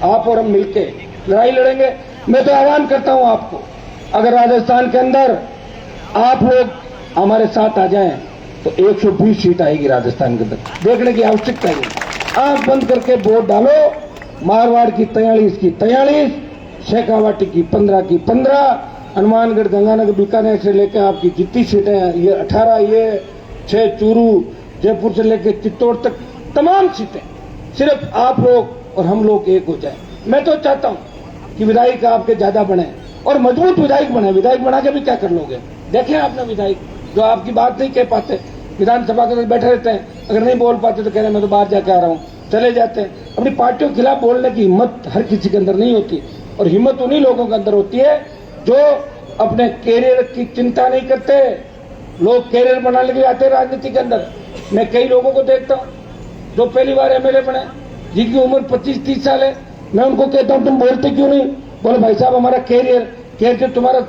आप और हम मिलके लड़ाई लड़ेंगे। मैं तो आह्वान करता हूं आपको, अगर राजस्थान के अंदर आप लोग हमारे साथ आ जाएं तो 120 सीट आएगी राजस्थान के अंदर, देखने की आवश्यकता है। आंख बंद करके वोट डालो। मारवाड़ की 43 की 43, शेखावाटी की 15 की 15, हनुमानगढ़, गंगानगर, बीकानेर से लेकर आपकी जितनी सीटें हैं ये 18, ये 6 चूरू, जयपुर से लेकर चित्तौड़ तक तमाम सीटें सिर्फ आप लोग और हम लोग एक हो जाए। मैं तो चाहता हूं कि विधायक आपके ज्यादा बने और मजबूत विधायक बने। विधायक बना के भी क्या कर लोगे? देखें आपने विधायक जो आपकी बात नहीं कह पाते, विधानसभा के अंदर बैठे रहते हैं, अगर नहीं बोल पाते तो कह रहे मैं तो बाहर जाके आ रहा हूं, चले जाते हैं। अपनी पार्टियों के खिलाफ बोलने की हिम्मत हर किसी के अंदर नहीं होती, और हिम्मत उन्हीं लोगों के अंदर होती है जो अपने कैरियर की चिंता नहीं करते। लोग कैरियर बनाने के लिए आते हैं राजनीति के अंदर। मैं कई लोगों को देखता हूं जो पहली बार एमएलए बने, जिनकी उम्र 25-30 साल है। मैं उनको कहता हूं तुम बोलते क्यों नहीं? बोले भाई साहब हमारा कैरियर तुम्हारा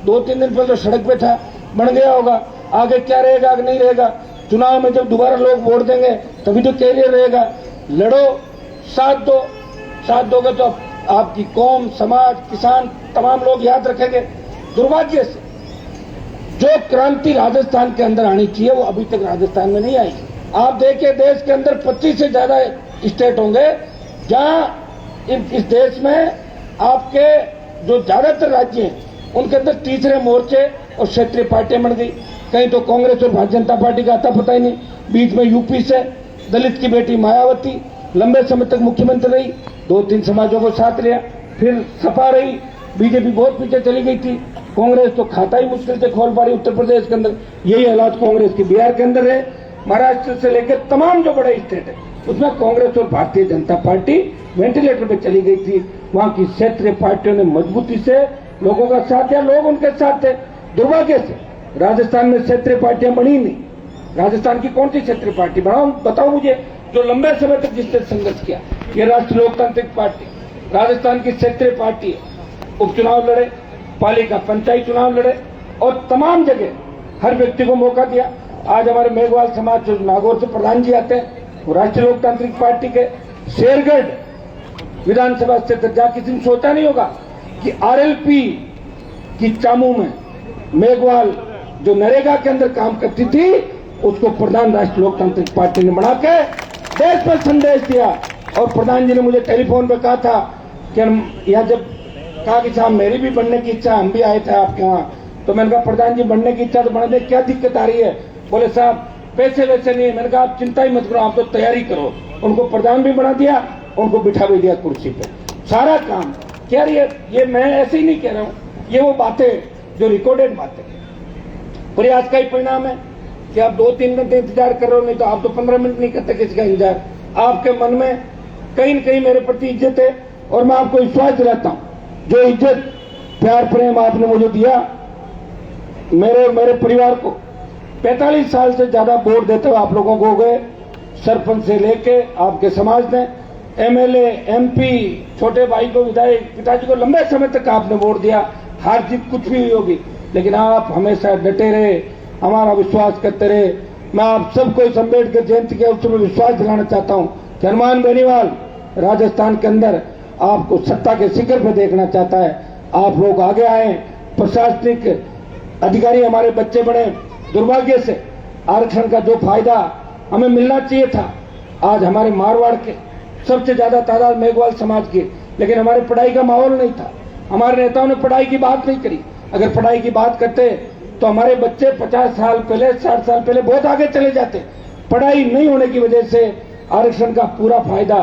2-3 दिन पहले तो सड़क पे था, बन गया होगा, आगे क्या रहेगा आगे नहीं रहेगा। चुनाव में जब दोबारा लोग वोट देंगे तभी तो कैरियर रहेगा। लड़ो, साथ दोगे तो आपकी कौम, समाज, किसान तमाम लोग याद रखेंगे। दुर्भाग्य से जो क्रांति राजस्थान के अंदर आनी चाहिए वो अभी तक राजस्थान में नहीं आई। आप देखिए देश के अंदर 25 से ज्यादा स्टेट होंगे जहां इस देश में आपके जो ज्यादातर राज्य हैं उनके अंदर तीसरे मोर्चे और क्षेत्रीय पार्टियां बन गई। कहीं तो कांग्रेस और भारतीय जनता पार्टी का आता पता ही नहीं। बीच में यूपी से दलित की बेटी मायावती लंबे समय तक मुख्यमंत्री रही, 2-3 समाजों को साथ लिया, फिर सपा रही, बीजेपी बहुत पीछे चली गई थी, कांग्रेस तो खाता ही मुश्किल से खोल पा रही उत्तर प्रदेश के अंदर। यही हालात कांग्रेस की बिहार के अंदर है। महाराष्ट्र से लेकर तमाम जो बड़े स्टेट है उसमें कांग्रेस और भारतीय जनता पार्टी वेंटिलेटर पे चली गई थी। वहां की क्षेत्रीय पार्टियों ने मजबूती से लोगों का साथ दिया, लोग उनके साथ थे। दुर्भाग्य से राजस्थान में क्षेत्रीय पार्टियां बनी नहीं। राजस्थान की कौन सी क्षेत्रीय पार्टी बताओ मुझे जो लंबे समय तक जिससे संघर्ष किया? ये राष्ट्रीय लोकतांत्रिक पार्टी राजस्थान की क्षेत्रीय पार्टी है। उपचुनाव लड़े, पालिका पंचायत चुनाव लड़े और तमाम जगह हर व्यक्ति को मौका दिया। आज हमारे मेघवाल समाज जो नागौर से प्रधान जी आते हैं वो राष्ट्रीय लोकतांत्रिक पार्टी के शेरगढ़ विधानसभा क्षेत्र, जहां किसी ने सोचा नहीं होगा कि आरएलपी की चामू में मेघवाल जो नरेगा के अंदर काम करती थी उसको प्रधान राष्ट्रीय लोकतांत्रिक पार्टी ने बना के देश में संदेश दिया। और प्रधान जी ने मुझे टेलीफोन पे कहा था कि यहाँ जब कहा कि साहब मेरी भी बनने की इच्छा, हम भी आए थे आपके यहाँ, तो मैंने कहा प्रधान जी बनने की इच्छा तो बना दे, क्या दिक्कत आ रही है? बोले साहब पैसे वैसे नहीं है। मैंने कहा आप चिंता ही मत करो, आप तो तैयारी करो। उनको प्रधान भी बना दिया, उनको बिठा भी दिया कुर्सी पे, सारा काम। क्या ये मैं ऐसे ही नहीं कह रहा हूँ, ये वो बातें जो रिकॉर्डेड बातें प्रयास का ही परिणाम है कि आप 2-3 घंटे इंतजार कर रहे हो, नहीं तो आप तो 15 मिनट नहीं करते किसी का इंतजार। आपके मन में कहीं न कहीं मेरे प्रति इज्जत है और मैं आपको विश्वास दिलाता हूं जो इज्जत प्यार प्रेम आपने मुझे दिया, मेरे परिवार को 45 साल से ज्यादा वोट देते हुए आप लोगों को हो गए। सरपंच से लेके आपके समाज ने, एमएलए, एमपी, छोटे भाई को विधायक, पिताजी को लंबे समय तक आपने वोट दिया। हार जीत कुछ भी हुई होगी लेकिन आप हमेशा डटे रहे, हमारा विश्वास करते रहे। मैं आप सबको इस अम्बेडकर जयंती के अवसर पर विश्वास दिलाना चाहता हूं कि हनुमान बेनीवाल राजस्थान के अंदर आपको सत्ता के शिखर पर देखना चाहता है। आप लोग आगे आए, प्रशासनिक अधिकारी हमारे बच्चे बने। दुर्भाग्य से आरक्षण का जो फायदा हमें मिलना चाहिए था, आज हमारे मारवाड़ के सबसे ज्यादा तादाद मेघवाल समाज की, लेकिन हमारे पढ़ाई का माहौल नहीं था। हमारे नेताओं ने पढ़ाई की बात नहीं करी। अगर पढ़ाई की बात करते तो हमारे बच्चे 50 साल पहले, 60 साल पहले बहुत आगे चले जाते। पढ़ाई नहीं होने की वजह से आरक्षण का पूरा फायदा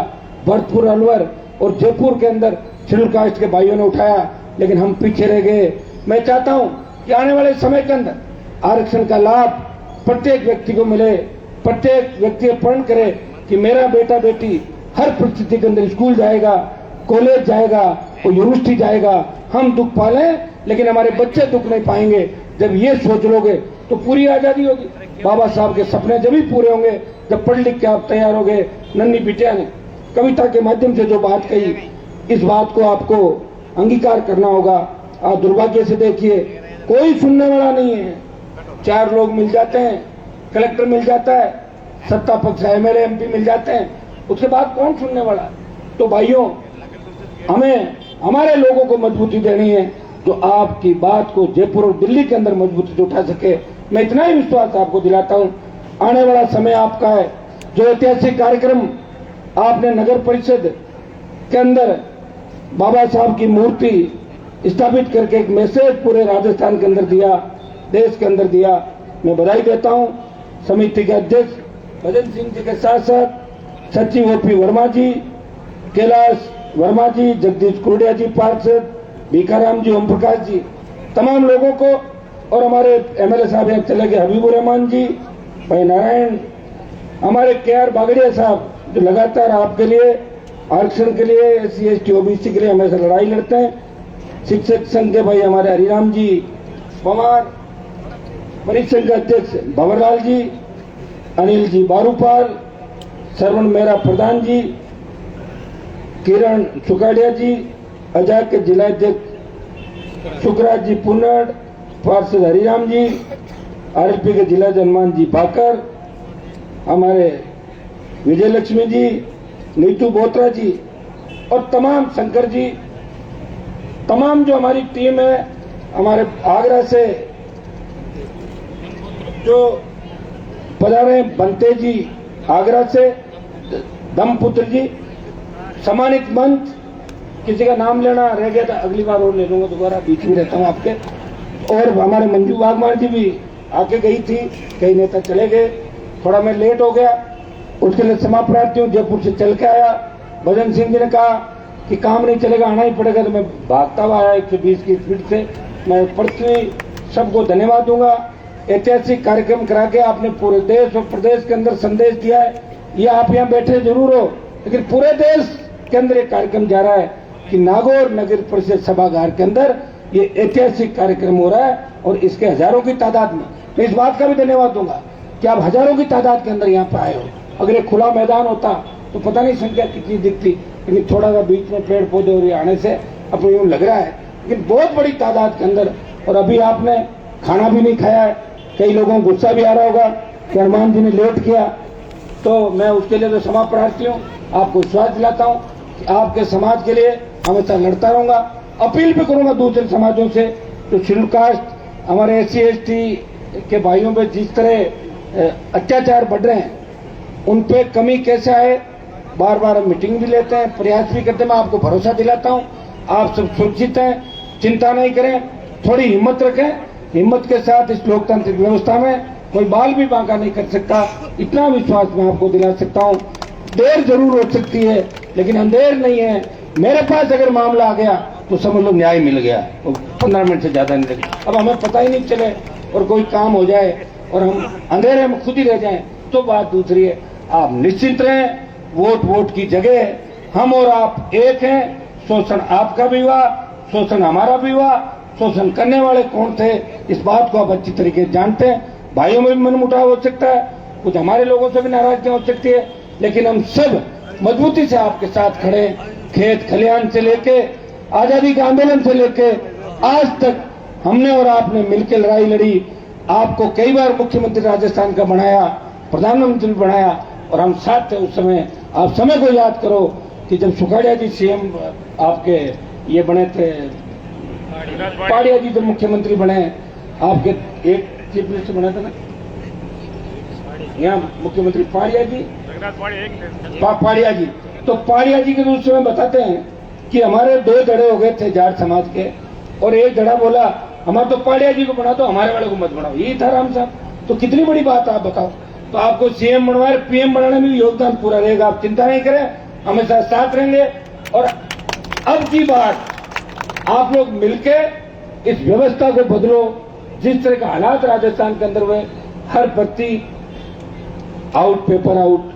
भरतपुर, अलवर और जयपुर के अंदर शेड्यूल कास्ट के भाइयों ने उठाया, लेकिन हम पीछे रह गए। मैं चाहता हूं कि आने वाले समय के अंदर आरक्षण का लाभ प्रत्येक व्यक्ति को मिले, प्रत्येक व्यक्ति प्रण करे कि मेरा बेटा बेटी हर परिस्थिति के अंदर स्कूल जाएगा, कॉलेज जाएगा और यूनिवर्सिटी जाएगा। हम दुख पालें लेकिन हमारे बच्चे दुख नहीं पाएंगे। जब ये सोच लोगे तो पूरी आजादी होगी। बाबा साहब के सपने जब भी पूरे होंगे जब पढ़ लिख के आप तैयार हो गए। नन्ही बिटिया ने कविता के माध्यम से जो बात कही, इस बात को आपको अंगीकार करना होगा। आप दुर्भाग्य से देखिए कोई सुनने वाला नहीं है। 4 लोग मिल जाते हैं, कलेक्टर मिल जाता है, सत्ता पक्ष एमएलए एमपी मिल जाते हैं, उसके बाद कौन सुनने वाला है? तो भाइयों हमें हमारे लोगों को मजबूती देनी है जो आपकी बात को जयपुर और दिल्ली के अंदर मजबूती से उठा सके। मैं इतना ही विश्वास आपको दिलाता हूं, आने वाला समय आपका है। जो ऐतिहासिक कार्यक्रम आपने नगर परिषद के अंदर बाबा साहब की मूर्ति स्थापित करके एक मैसेज पूरे राजस्थान के अंदर दिया, देश के अंदर दिया, मैं बधाई देता हूं। समिति के अध्यक्ष भजन सिंह जी के साथ साथ सचिव ओपी वर्मा जी, कैलाश वर्मा जी, जगदीश कुरडिया जी पार्षद, भीखाराम जी, ओम प्रकाश जी, तमाम लोगों को, और हमारे एमएलए साहब यहाँ चले गए हबीबुर रहमान जी, भाई नारायण, हमारे केआर बागड़िया साहब जो लगातार आपके लिए आरक्षण के लिए SC ST OBC के लिए हमेशा लड़ाई लड़ते हैं, शिक्षक संघ के भाई हमारे हरिराम जी पवार, परिसंघ के अध्यक्ष भंवरलाल जी, अनिल जी बारूपाल, श्रवण मेहरा प्रधान जी, किरण सुकाड़िया जी, अजाक के जिलाध्यक्ष सुखराज जी पुन्नड़, पार्षद हरिराम जी, RLP के जिला हनुमान जी भाकर, हमारे विजय लक्ष्मी जी, नीतू बोत्रा जी और तमाम शंकर जी, तमाम जो हमारी टीम है, हमारे आगरा से जो पधारे बनते जी, आगरा से दमपुत्र जी, सम्मानित मंच, किसी का नाम लेना रह गया था अगली बार और ले लूंगा, दोबारा बीच में रहता हूं आपके, और हमारे मंजू वाघमार जी भी आके गई थी, कई नेता चले गए, थोड़ा मैं लेट हो गया, उसके लिए क्षमा प्रार्थी हूँ। जयपुर से चल के आया, भजन सिंह जी ने कहा कि काम नहीं चलेगा, आना ही पड़ेगा, तो मैं भागता हुआ आया 120 की स्पीड से। मैं पृथ्वी सबको धन्यवाद दूंगा। ऐतिहासिक कार्यक्रम करा के आपने पूरे देश और प्रदेश के अंदर संदेश दिया है। ये आप यहाँ बैठे जरूर हो, लेकिन पूरे देश के अंदर एक कार्यक्रम जा रहा है कि नागौर नगर परिषद सभागार के अंदर ये ऐतिहासिक कार्यक्रम हो रहा है, और इसके हजारों की तादाद में मैं इस बात का भी धन्यवाद दूंगा कि आप हजारों की तादाद के अंदर यहाँ पे आए हो। अगर एक खुला मैदान होता तो पता नहीं संख्या कितनी दिखती, लेकिन थोड़ा सा बीच में पेड़ पौधे और आने से अब यूं लग रहा है, लेकिन बहुत बड़ी तादाद के अंदर। और अभी आपने खाना भी नहीं खाया है, कई लोगों को गुस्सा भी आ रहा होगा कि हनुमान जी ने लेट किया, तो मैं उसके लिए तो क्षमा प्रार्थी हूँ। आपको विश्वास दिलाता हूँ कि आपके समाज के लिए हमेशा लड़ता रहूंगा। अपील भी करूंगा दूसरे समाजों से, जो शेड्यूल कास्ट हमारे SC ST के भाइयों पे जिस तरह अत्याचार बढ़ रहे हैं, उन पे कमी कैसे आए, बार बार हम मीटिंग भी लेते हैं, प्रयास भी करते हैं। मैं आपको भरोसा दिलाता हूँ आप सब सुरक्षित हैं, चिंता नहीं करें, थोड़ी हिम्मत रखें। हिम्मत के साथ इस लोकतांत्रिक व्यवस्था में कोई बाल भी बांका नहीं कर सकता, इतना विश्वास मैं आपको दिला सकता हूँ। देर जरूर हो सकती है, लेकिन अंधेर नहीं है। मेरे पास अगर मामला आ गया तो समझ लो न्याय मिल गया, 15 मिनट से ज्यादा नहीं लगे। अब हमें पता ही नहीं चले और कोई काम हो जाए और हम अंधेरे में खुद ही रह जाएं तो बात दूसरी है। आप निश्चिंत रहें, वोट की जगह है, हम और आप एक हैं। शोषण आपका भी हुआ, शोषण हमारा भी हुआ, शोषण करने वाले कौन थे इस बात को आप अच्छी तरीके से जानते हैं। भाइयों में भी मनमुटाव हो सकता है, कुछ हमारे लोगों से भी नाराजगी हो सकती है, लेकिन हम सब मजबूती से आपके साथ खड़े। खेत खलिहान से लेके आजादी के आंदोलन से लेके आज तक हमने और आपने मिलकर लड़ाई लड़ी। आपको कई बार मुख्यमंत्री राजस्थान का बनाया, प्रधानमंत्री बनाया, और हम साथ थे उस समय। आप समय को याद करो कि जब सुखाड़िया जी CM आपके ये बने थे, पाड़िया जी जब मुख्यमंत्री बने, आपके एक चीफ मिनिस्टर बना था ना यहाँ मुख्यमंत्री पाड़िया जी, पाड़िया जी। तो पाड़िया जी के उस समय बताते हैं कि हमारे 2 धड़े हो गए थे जाट समाज के, और एक धड़ा बोला हमारे तो पाड़िया जी को बना दो, हमारे वाले को मत बनाओ। यही था राम साहब। तो कितनी बड़ी बात आप बताओ। तो आपको CM बनवाए, PM बनाने में भी योगदान पूरा रहेगा, आप चिंता नहीं करें, हमेशा साथ रहेंगे। और अब की बात आप लोग मिलकर इस व्यवस्था को बदलो। जिस तरह का हालात राजस्थान के अंदर हुए, हर बत्ती आउट, पेपर आउट,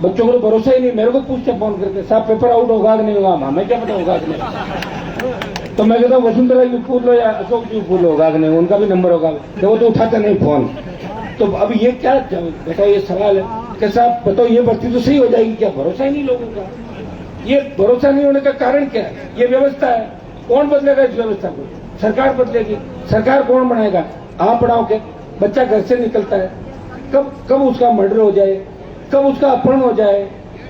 बच्चों को तो भरोसा ही नहीं। मेरे को पूछते फोन करके, साहब पेपर आउट होगा कि नहीं होगा, हमें क्या पता होगा कि नहीं। तो मैं कहता हूँ वसुंधरा जी पूछ लो या अशोक जी पूछ लो होगा कि नहीं, उनका भी नंबर होगा, तो वो तो उठाते नहीं फोन। तो अब ये क्या बताओ, ये सवाल है कि साहब बताओ ये भर्ती तो सही हो जाएगी क्या? भरोसा ही नहीं लोगों का। ये भरोसा नहीं होने का कारण क्या है? ये व्यवस्था है, कौन बदलेगा इस व्यवस्था को? सरकार बदलेगी। सरकार कौन बनाएगा? आप बनाओगे। बच्चा घर से निकलता है, कब उसका मर्डर हो जाए, कब उसका अपहरण हो जाए,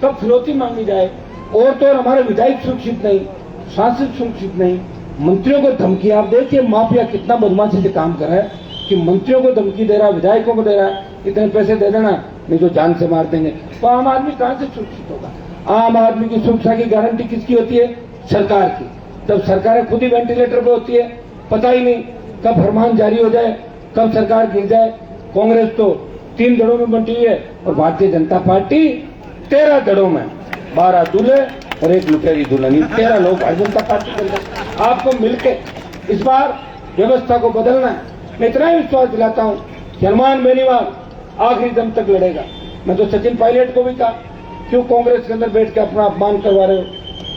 कब फिरौती मांगी जाए, और तो और हमारे विधायक सुरक्षित नहीं, सांसद सुरक्षित नहीं, मंत्रियों को धमकी। आप देखिए माफिया कितना बदमाशी से काम कर रहा है कि मंत्रियों को धमकी दे रहा है, विधायकों को दे रहा है, इतने पैसे दे देना नहीं तो जान से मार देंगे। तो आम आदमी कहां से सुरक्षित होगा? आम आदमी की सुरक्षा की गारंटी किसकी होती है? सरकार की। जब सरकारें खुद ही वेंटिलेटर पे होती है, पता ही नहीं कब फरमान जारी हो जाए, कब सरकार गिर जाए। कांग्रेस तो 3 धड़ों में बंटी हुई है और भारतीय जनता पार्टी 13 धड़ों में, 12 दूल्हे और 1 लुटेरी दुल्हन, 13 लोग भारतीय जनता पार्टी के अंदर। आपको मिलकर इस बार व्यवस्था को बदलना है। मैं इतना ही विश्वास दिलाता हूं कि हनुमान बेनीवाल आखिरी दम तक लड़ेगा। मैं तो सचिन पायलट को भी कहा, क्यों कांग्रेस के अंदर बैठ के अपना अपमान करवा रहे हो?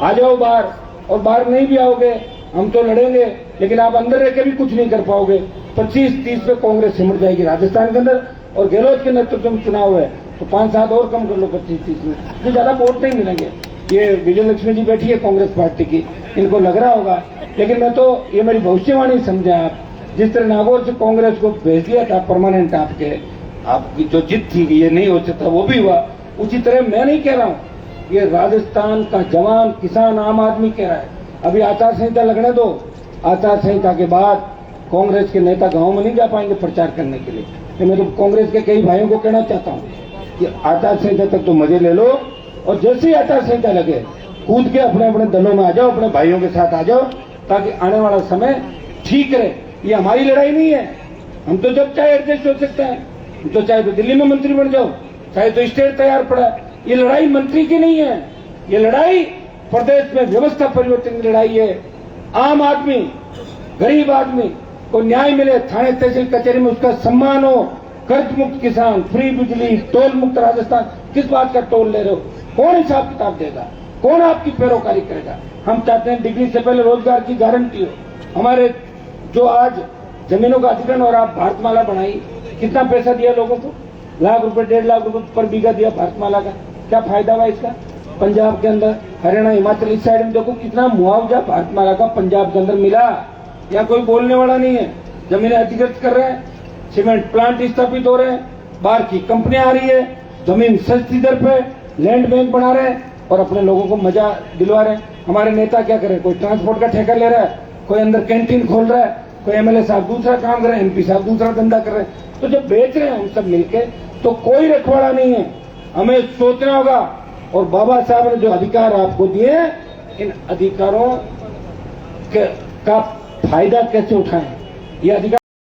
आ जाओ बाहर, और बाहर नहीं भी आओगे हम तो लड़ेंगे, लेकिन आप अंदर रह के भी कुछ नहीं कर पाओगे। 25-30 पे कांग्रेस सिमट जाएगी राजस्थान के अंदर, और गहलोत के नेतृत्व में चुनाव है तो 5 साल और कम कर लो, 25-30 में तो ज्यादा वोट नहीं मिलेंगे। ये विजयलक्ष्मी जी बैठी है कांग्रेस पार्टी की, इनको लग रहा होगा, लेकिन मैं तो ये मेरी भविष्यवाणी समझे आप। जिस तरह नागौर से कांग्रेस को भेज दिया था परमानेंट, आपकी जो जिद थी ये नहीं हो सकता, वो भी हुआ। उसी तरह मैं नहीं कह रहा हूं, ये राजस्थान का जवान, किसान, आम आदमी कह रहा है। अभी आचार संहिता लगने दो, आचार संहिता के बाद कांग्रेस के नेता गांव में नहीं जा पाएंगे प्रचार करने के लिए। तो मैं तो कांग्रेस के कई भाइयों को कहना चाहता हूं कि आचार संहिता तक तो मजे ले लो, और जैसे ही आचार संहिता लगे कूद के अपने अपने दलों में आ जाओ, अपने भाइयों के साथ आ जाओ, ताकि आने वाला समय ठीक रहे। ये हमारी लड़ाई नहीं है, हम तो जब चाहे एडजस्ट हो सकते हैं, हम तो चाहे तो दिल्ली में मंत्री बन जाओ, चाहे तो स्टेट तैयार पड़ा है। ये लड़ाई मंत्री की नहीं है, ये लड़ाई प्रदेश में व्यवस्था परिवर्तन की लड़ाई है। आम आदमी, गरीब आदमी को न्याय मिले, थाने तहसील कचहरी में उसका सम्मान हो, कर्ज मुक्त किसान, फ्री बिजली, टोल मुक्त राजस्थान। किस बात का टोल ले रहे हो? कौन हिसाब किताब देगा? कौन आपकी पैरोकारी करेगा? हम चाहते हैं डिग्री से पहले रोजगार की गारंटी हो। हमारे जो आज जमीनों का अधिग्रहण और आप भारतमाला बनाई, कितना पैसा दिया लोगों को? लाख रुपए, 1.5 लाख रुपए पर बीघा दिया भारतमाला का। क्या फायदा हुआ इसका? पंजाब के अंदर, हरियाणा, हिमाचल, इस साइड में देखो कितना मुआवजा भारतमाला का पंजाब के अंदर मिला। यहाँ कोई बोलने वाला नहीं है। जमीनें अधिग्रहित कर रहे हैं, सीमेंट प्लांट स्थापित हो रहे हैं, बाहर की कंपनियां आ रही है, जमीन सस्ती दर पे लैंड बैंक बना रहे हैं और अपने लोगों को मजा दिलवा रहे हैं। हमारे नेता क्या करें? कोई ट्रांसपोर्ट का ठेका ले रहा है, कोई अंदर कैंटीन खोल रहा है, कोई एमएलए साहब दूसरा काम कर रहे हैं, एमपी साहब दूसरा धंधा कर रहे हैं। तो जब बेच रहे हैं हम सब मिलके, तो कोई रखवाड़ा नहीं है। हमें सोचना होगा, और बाबा साहब ने जो अधिकार आपको दिए, इन अधिकारों का फायदा कैसे उठाएं, ये अधिकार